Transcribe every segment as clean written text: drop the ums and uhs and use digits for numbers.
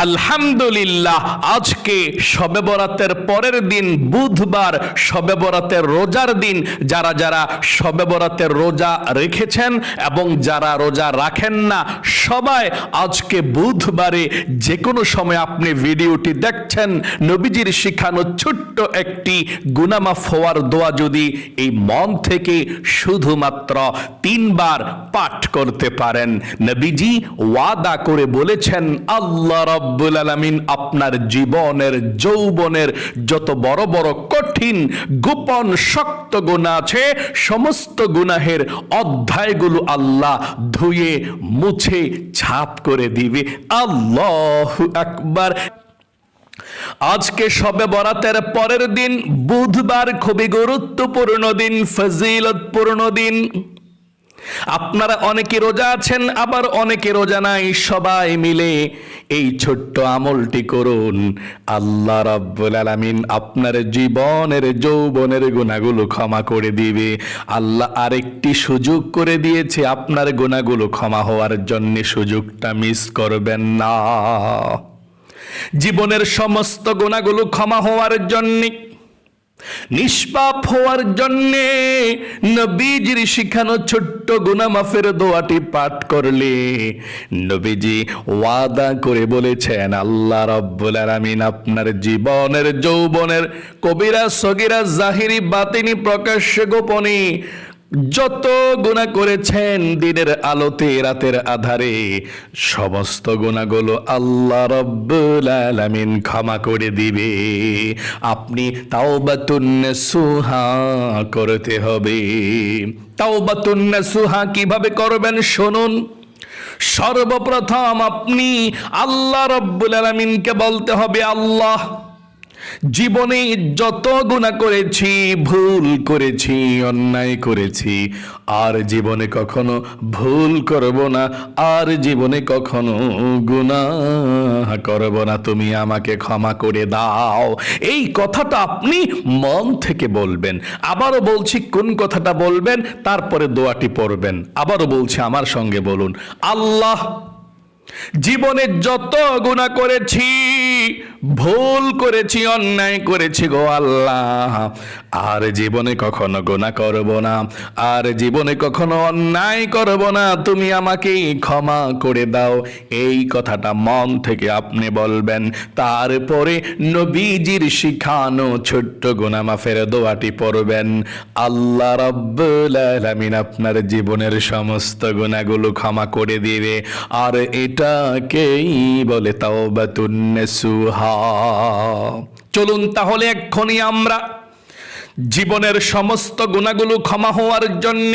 আলহামদুলিল্লাহ, আজকে শবে বরাতের পরের দিন বুধবার, শবে বরাতের রোজার দিন। যারা যারা শবে বরাতের রোজা রেখেছেন এবং যারা রোজা রাখেন না, সবাই আজকে বুধবারে যে কোনো সময় আপনি ভিডিওটি দেখছেন, নবীজির শিখানো ছোট্ট একটি গুনাহ মাফ হওয়ার দোয়া যদি এই মন থেকে শুধুমাত্র 3 বার পাঠ করতে পারেন, নবীজি ওয়াদা করে বলেছেন আল্লাহ রাব্বুল আলামিন আপনার জীবনের যৌবনের যত বড় বড় কঠিন গোপন শক্ত গুনাহ আছে, সমস্ত গুনাহের অধ্যায়গুলো আল্লাহ ধুয়ে মুছে ছাপ করে দিবে। আল্লাহু আকবার। আজকে শবে বরাতের পরের দিন বুধবার, খুবই গুরুত্বপূর্ণ দিন, ফজিলতপূর্ণ দিন। আপনারা অনেকে রোজা আছেন, আবার অনেকে রোজা নাই। সবাই মিলে এই ছোট্ট আমলটি করুন, আল্লাহ রাব্বুল আলামিন আপনার জীবনের যৌবনের গুনাহগুলো ক্ষমা করে দিবে। আল্লাহ আরেকটি সুযোগ করে দিয়েছে আপনার গুনাহগুলো ক্ষমা হওয়ার জন্য, সুযোগটা মিস করবেন না। জীবনের সমস্ত গুনাহগুলো ক্ষমা হওয়ার জন্য, নিষ্পাপ হওয়ার জন্যে নবীজির শিখানো ছোট্ট গুনাহ মাফের দোয়াটি পাঠ করলে নবীজি ওয়াদা করে বলেছেন আল্লাহ রাব্বুল আলামিন আপনার জীবনের যৌবনের কবিরা সগীরা জাহিরি বাতিনি প্রকাশ্যে গোপনে যত গুনাহ করেছেন দিনের আলোতে রাতের আধারে, সমস্ত গুনাহগুলো আল্লাহ রাব্বুল আলামিন ক্ষমা করে দিবে। আপনি তাওবাতুন নাসুহা করতে হবে। তাওবাতুন নাসুহা কিভাবে করবেন শুনুন। সর্বপ্রথম আপনি আল্লাহ রাব্বুল আলামিনকে বলতে হবে, আল্লাহ জীবনে যত গুনাহ করেছি, ভুল করেছি, অন্যায় করেছি, আর জীবনে কখনো ভুল করব না, আর জীবনে কখনো গুনাহ করব না, তুমি আমাকে ক্ষমা করে দাও। এই কথাটা আপনি মন থেকে বলবেন। আবারও বলছি কোন কথাটা বলবেন, তারপরে দোয়াটি পড়বেন। আবারও বলছি, আমার সঙ্গে বলুন, আল্লাহ জীবনে যত গুনাহ করেছি, ভুল করেছি, অন্যায় করেছি গো আল্লাহ, আর জীবনে কখনো গুনাহ করব না, আর জীবনে কখনো অন্যায় করব না, তুমি আমাকে ক্ষমা করে দাও। এই কথাটা মন থেকে আপনি বলবেন। তারপরে নবীজির শিখানো ছোট্ট গুনাহ মাফের দোয়াটি পড়বেন। আল্লাহ রাব্বুল আলামিন আপনার জীবনের সমস্ত গুনাহগুলো ক্ষমা করে দিবে। আর এটাকেই বলে তাওবাতুন নাসুহা। চলুন তাহলে এক্ষুনি আমরা জীবনের সমস্ত গুনাহগুলো ক্ষমা হওয়ার জন্য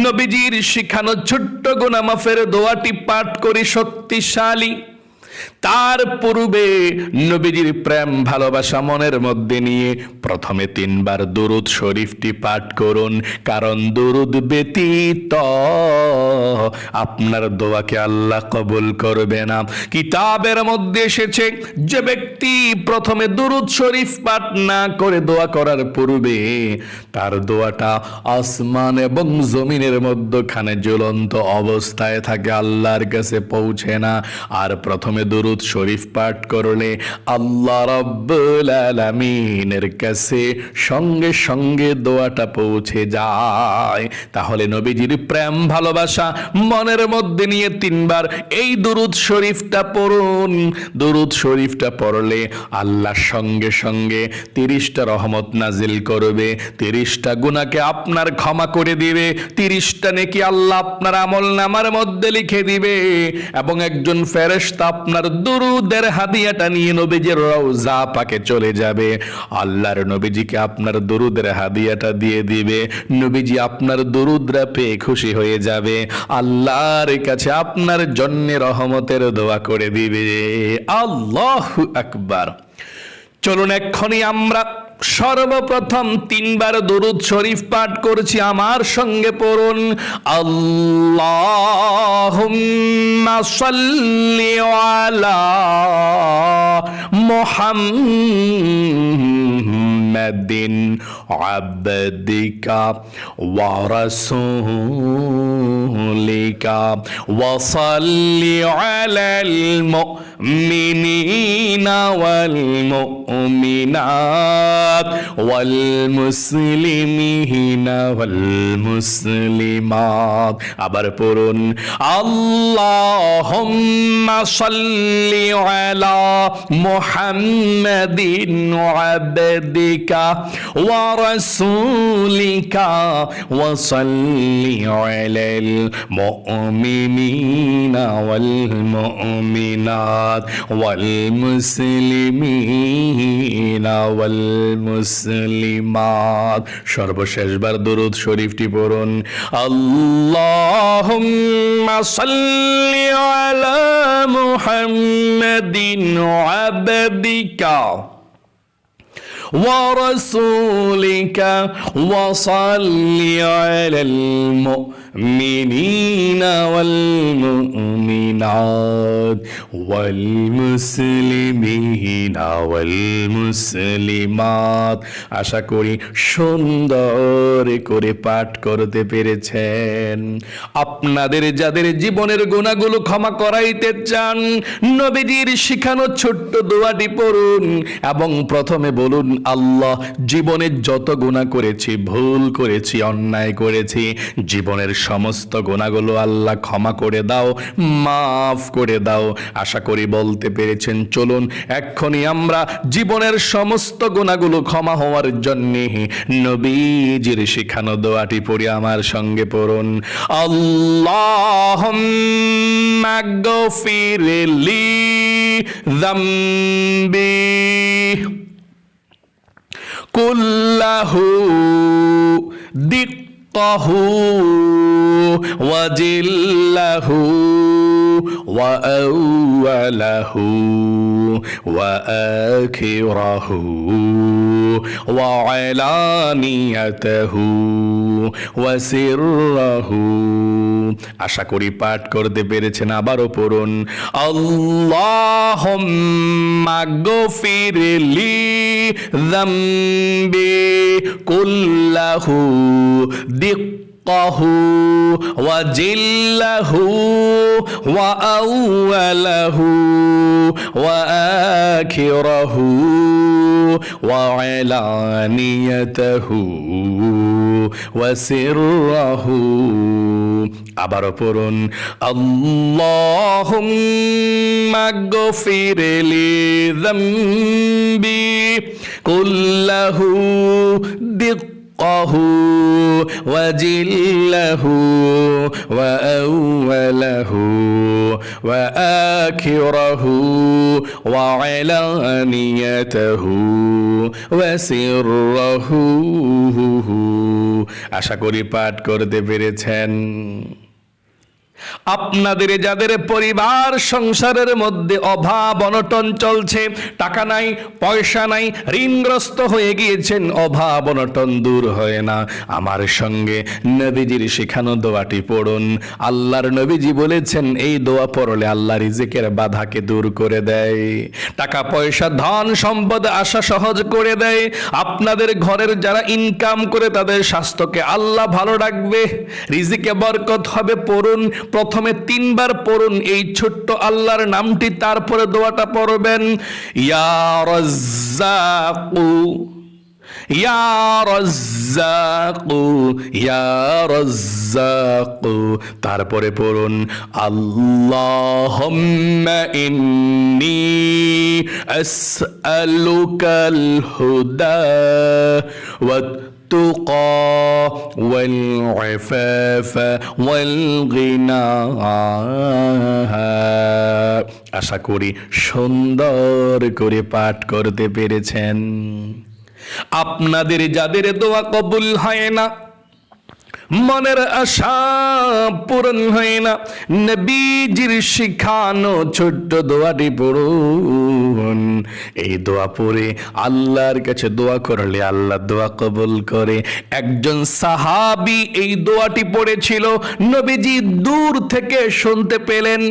নবীজির শিখানো ছোট্ট গুনাহ মাফের দোয়াটি পাঠ করি শক্তিশালী। তার পূর্বে নবীজির প্রেম ভালোবাসা মনের মধ্যে নিয়ে প্রথমে 3 বার দুরূদ শরীফটি পাঠ করুন, কারণ দুরূদ ব্যতীত আপনার দোয়াকে আল্লাহ কবুল করবে না। কিতাবের মধ্যে এসেছে, যে ব্যক্তি প্রথমে দুরূদ শরীফ পাঠ না করে দোয়া করার পূর্বে তার দোয়াটা আসমান এবং জমিনের মধ্যখানে জ্বলন্ত অবস্থায় থাকে, আল্লাহর কাছে পৌঁছে না। আর প্রথমে দুরূদ শরীফ পাঠ করলে আল্লাহ রাব্বুল আলামিনের কাছে সঙ্গে সঙ্গে দোয়াটা পৌঁছে যায়। তাহলে নবীজির প্রেম ভালোবাসা মনের মধ্যে নিয়ে 3 বার এই দুরূদ শরীফটা পড়ুন। দুরূদ শরীফটা পড়লে আল্লাহ সঙ্গে সঙ্গে 30টা রহমত নাজিল করবে, 30টা গুনাহকে আপনার ক্ষমা করে দিবে, 30টা নেকি আল্লাহ আপনার আমলনামার মধ্যে লিখে দিবে, এবং একজন ফেরেশতা আপনার দুরূদের হাদিয়াটা নিয়ে নবীজির রওজা পাকে চলে যাবে। আল্লাহর নবীজিকে আপনার দুরূদের হাদিয়াটা দিয়ে দিবে। নবীজি আপনার দুরূদরা পেয়ে খুশি হয়ে যাবে, আল্লাহর কাছে আপনার জন্য রহমতের দোয়া করে দিবে। আল্লাহু আকবার। চলুন এক্ষুনি আমরা সর্বপ্রথম 3 বার দুরূদ শরীফ পাঠ করছি, আমার সঙ্গে পড়ুন। আল্লাহুম্মা সাল্লি আলা মুহাম্মাদিন আবদিকা ওয়া রাসূলিকা ওয়া সাল্লি আলাল মুমিনিনা ওয়াল মুমিনাত ওয়াল মুসলিমিনা ওয়াল মুসলিমাত। আবার পড়ুন, আল্লাহুম্মা সাল্লি আলা মুহাম্মাদিন আবদিকা ওয়া রাসূলিকা ওয়া সাল্লি আলাল মুমিনিনা ওয়াল মুমিনাত ওয়াল মুসলিমিনা ওয়াল মুসলিমাত। সর্বশেষবার দরুদ শরীফটি পড়ুন, আল্লাহুম্মা সাল্লি আলা মুহাম্মাদিন আবদিকা ওয়া রাসূলিকা ওয়া সাল্লি আলাল মুমিনিনা ওয়াল মুমিনাত ওয়াল মুসলিমিনা ওয়াল মুসলিমাত। আশা করি সুন্দর করে পাঠ করতে পেরেছেন। আপনাদের যাদের জীবনের গুনাহগুলো ক্ষমা করাইতে চান, নবীজির শিখানো ছোট্ট দোয়াটি পড়ুন এবং প্রথমে বলুন, আল্লাহ, জীবনে যত গুনাহ করেছি, ভুল করেছি, অন্যায় করেছি, জীবনের সমস্ত গুনাহগুলো আল্লাহ ক্ষমা করে দাও, মাফ করে দাও। আশা করি বলতে পেরেছেন। চলুন এক্ষুনি আমরা জীবনের সমস্ত গুনাহগুলো ক্ষমা হওয়ার জন্য নবীজির শিখানো দোয়াটি পড়ি। আমার সঙ্গে পড়ুন, আল্লাহুম্মা গফিরলি যামবি কুল্লাহু দিক্কাহু ওয়া জিল্লাহু ওয়া আউয়ালাহু ওয়া আখিরাহু ওয়া আলানিয়াতাহু ওয়া সিররাহু। আশা করি পাঠ করতে পেরেছেন। আবারও পড়ুন, আল্লাহুম্মা গফিরলি যামবি কুল্লাহু দিক্কাহু ওয়া জিল্লাহু ওয়া আউয়ালাহু ওয়া আখিরাহু ওয়া আলানিয়াতাহু ওয়া সিররাহু। আবারও পড়ুন, আল্লাহুম্মা গফিরলি যামবি কুল্লাহু দিক্কাহু ওয়া জিল্লাহু ওয়া আউয়ালাহু ওয়া আখিরাহু ওয়া আলানিয়াতাহু ওয়া সিররাহু। আশা করি পাঠ করতে পেরেছেন। আপনাদের যাদের পরিবার সংসারের মধ্যে অভাব অনটন চলছে, টাকা নাই, পয়সা নাই, ঋণগ্রস্ত হয়ে গিয়েছেন, অভাব অনটন দূর হয় না, আমার সঙ্গে নবীজির শেখানো দোয়াটি পড়ুন। আল্লাহর নবীজি বলেছেন, এই দোয়া পড়লে আল্লাহ রিজিকের বাধাকে দূর করে দেয়, টাকা পয়সা ধন সম্পদ আসা সহজ করে দেয়। আপনাদের ঘরের যারা ইনকাম করে তাদের স্বাস্থ্যকে আল্লাহ ভালো রাখবে, রিজিকে বরকত হবে। পড়ুন, প্রথমে 3 বার পড়ুন এই ছোট্ট আল্লাহর নামটি, তারপরে দোয়াটা পড়বেন, ইয়া রাজ্জাকু ইয়া রাজ্জাকু ইয়া রাজ্জাকু। তারপরে পড়ুন, আল্লাহুম্মা ইন্নী আসআলুকাল হুদা ওয়াত التقى والعفاف والغنى। আশা করি সুন্দর করে পাঠ করতে পেরেছেন। আপনাদের যাদের দোয়া কবুল হয় না, মনের আশা পূরণ হয় না, নবীজির শিখানো ছোট্ট দোয়াটি পড়ুন। এই দোয়া পড়ে আল্লাহর কাছে দোয়া করলে আল্লাহ দোয়া কবুল করে। একজন সাহাবী এই দোয়াটি পড়েছিল, নবীজি দূর থেকে শুনতে পেলেন।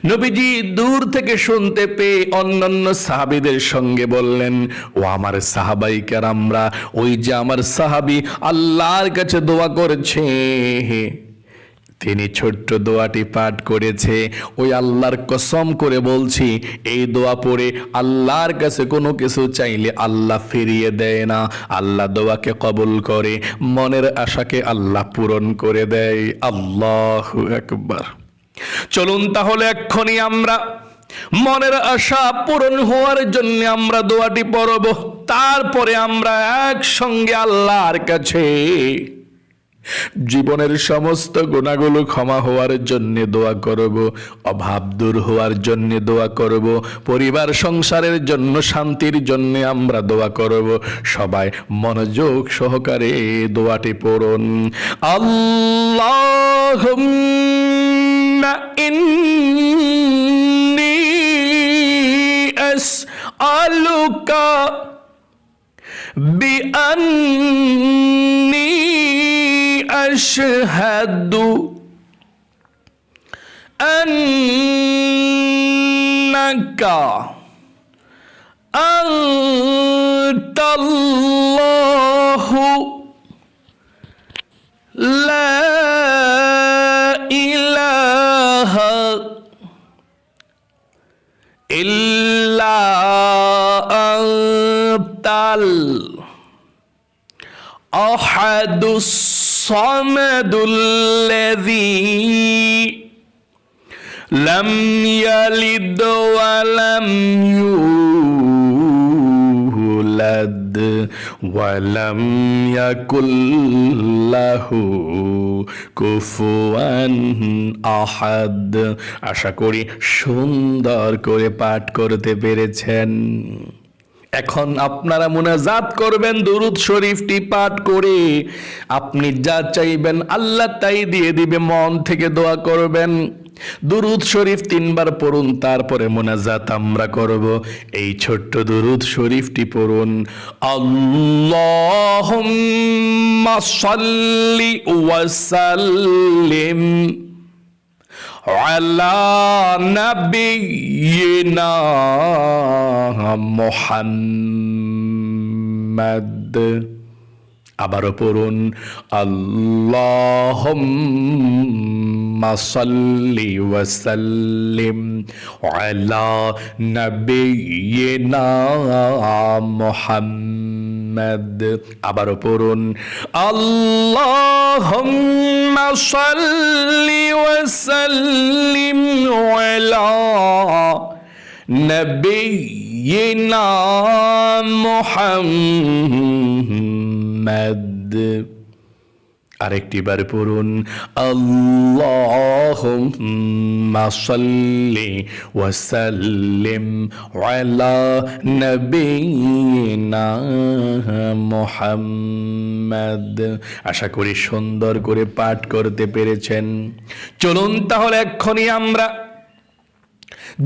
নবীজি দূর থেকে শুনতে পেয়ে অন্যান্য সাহাবীদের সঙ্গে বললেন, ও আমার সাহাবাই কেরামরা, ওই যে আমার সাহাবী আল্লাহর কাছে দোয়া করেছে, তিনি ছোট্ট দোয়াটি পাঠ করেছে, ওই আল্লাহর কসম করে বলছি, এই দোয়া পড়ে আল্লাহর কাছে কোনো কিছু চাইলে আল্লাহ ফিরিয়ে দেয় না, আল্লাহ দোয়াকে কবুল করে, মনের আশাকে আল্লাহ পূরণ করে দেয়। আল্লাহু আকবার। চলুন তাহলে এক্ষুনি আমরা মনের আশা পূরণ হওয়ার জন্য আমরা দোয়াটি পড়ব, তারপরে আমরা একসঙ্গে আল্লাহর কাছে জীবনের সমস্ত গুনাহগুলো ক্ষমা হওয়ার জন্য দোয়া করব, অভাব দূর হওয়ার জন্য দোয়া করব, পরিবার সংসারের জন্য শান্তির জন্য আমরা দোয়া করব। সবাই মনোযোগ সহকারে দোয়াটি পড়ুন। আল্লাহুম্মা ইন্নী আসআলুকা বিআন্নী আশহাদু আন্নাকা আনতাল্লাহু লা ইলাহা ইল্লা আনতাল আহাদুস সামাদুল্লাযী লাম ইয়ালিদ ওয়া লাম ইউলাদ ওয়া লাম ইয়াকুল লাহু কুফুয়ান আহাদ। আশা করি সুন্দর করে পাঠ করতে পেরেছেন। এখন আপনারা মুনাজাত করবেন দুরূদ শরীফটি পাঠ করে, আপনি যা চাইবেন আল্লাহ তাই দিয়ে দিবে। মন থেকে দোয়া করবেন, দুরূদ শরীফ 3 বার পড়ুন, তারপরে মুনাজাত আমরা করব। এই ছোট্ট দুরূদ শরীফটি পড়ুন। আল্লাহুম্মা সাল্লি ওয়া সাল্লিম আলা নাবিয়িনা মুহাম্মাদ। আবারও পড়ুন, আল্লাহুম্মা সাল্লি ওয়া সাল্লিম আলা নাবিয়িনা মুহাম্মাদ। আবারও পড়ুন, আল্লাহুম্মা সাল্লি ওয়া সাল্লিম আলা নাবিয়িনা মুহাম্মাদ। আরেকটি বার পড়ুন, আল্লাহুম্মা সাল্লি ওয়া সাল্লিম আলা নাবিয়িনা মুহাম্মাদ। আশা করি সুন্দর করে পাঠ করতে পেরেছেন। চলুন তাহলে এক্ষুনি আমরা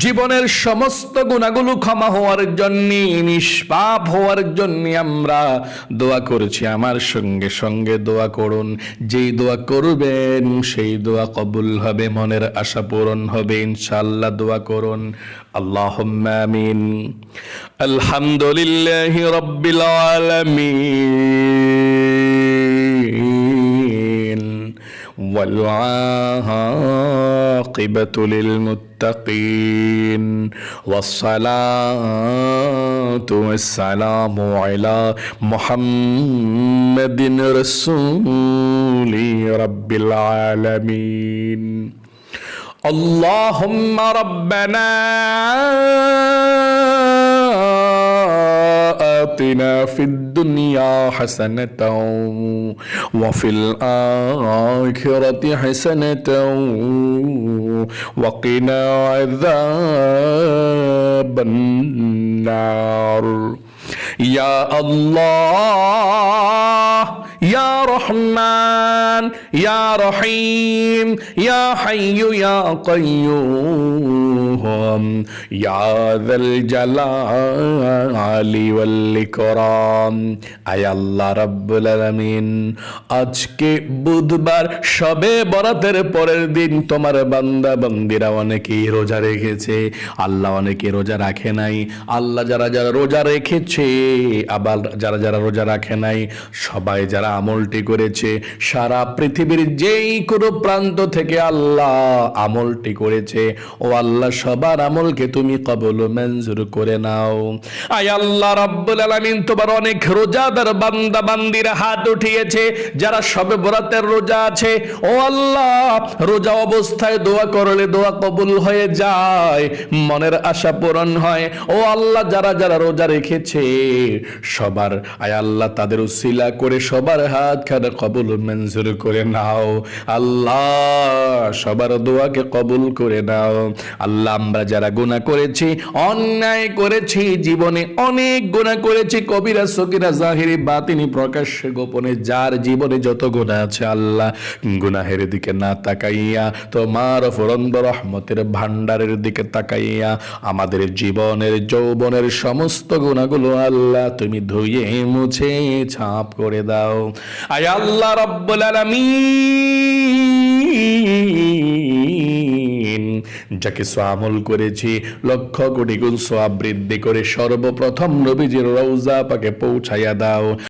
জীবনের সমস্ত গুনাহগুলো ক্ষমা হওয়ার জন্য, নিষ্পাপ হওয়ার জন্য আমরা দোয়া করেছি। আমার সঙ্গে সঙ্গে দোয়া করুন। যেই দোয়া করবেন সেই দোয়া কবুল হবে, মনের আশা পূরণ হবে ইনশাআল্লাহ। দোয়া করুন। আল্লাহুম্মা আমিন। আলহামদুলিল্লাহি রাব্বিল আলামিন ওয়াল আকিবাতু লিল মুত্তাকিন ওয়াসসালাতু ওয়াসসালামু আলা মুহাম্মাদিন রাসূলি রাব্বিল আলামিন। আল্লাহুম্মা রাব্বানা آتنا في الدنيا حسنة وفي الآخرة حسنة وقنا عذاب النار। يا الله ইয়া রহমান ইয়া রহিম ইয়া হাইয়্যু ইয়া কাইয়্যুম ইয়া যাল জালালি ওয়াল ইকরাম। আয় আল্লাহ রাব্বুল আলামিন, আজকে বুধবার শবে বরাতের পরের দিন তোমার বান্দা বান্দিরা অনেকেই রোজা রেখেছে, আল্লাহ অনেকে রোজা রাখে নাই। আল্লাহ যারা যারা রোজা রেখেছে, আবার যারা যারা রোজা রাখে নাই, সবাই যারা আমলটি করেছে, সারা পৃথিবীর যেই কোনো প্রান্ত থেকে আল্লাহ আমলটি করেছে, ও আল্লাহ সবার আমলকে তুমি কবুল ও মঞ্জুর করে নাও। আয় আল্লাহ রাব্বুল আলামিন, তোমার অনেক রোজাদার বান্দা বান্দিরা হাত উঠিয়েছে যারা শবে বরাতের রোজা আছে। ও আল্লাহ, রোজা অবস্থায় দোয়া করলে দোয়া কবুল হয়ে যায়, মনের আশা পূরণ হয়। ও আল্লাহ, যারা যারা রোজা রেখেছে সবার, আয় আল্লাহ তাদের উসিলা করে সবার হাত খানা কবুল মঞ্জুর করে নাও। আল্লাহ সবার দোয়াকে কবুল করে নাও। আল্লাহ, আমরা যারা গুনাহ করেছি, অন্যায় করেছি, জীবনে অনেক গুনাহ করেছি, কবিরা সগীরা জাহিরি বাতিনি প্রকাশ্যে গোপনে, যার জীবনে যত গুনাহ আছে আল্লাহ, গুনাহের দিকে না তাকাইয়া তোমার ফুরন্দ রহমতের ভান্ডারের দিকে তাকাইয়া আমাদের জীবনের যৌবনের সমস্ত গুনাহগুলো আল্লাহ তুমি ধুয়ে মুছে ছাপ করে দাও। আয় আল্লাহ রাব্বুল আলামিন, যাকে আমল করেছি লক্ষ কোটি গুণ সওয়াব বৃদ্ধি করে সর্বপ্রথম নবীজির রওজা পাকে পৌঁছাইয়া দাও।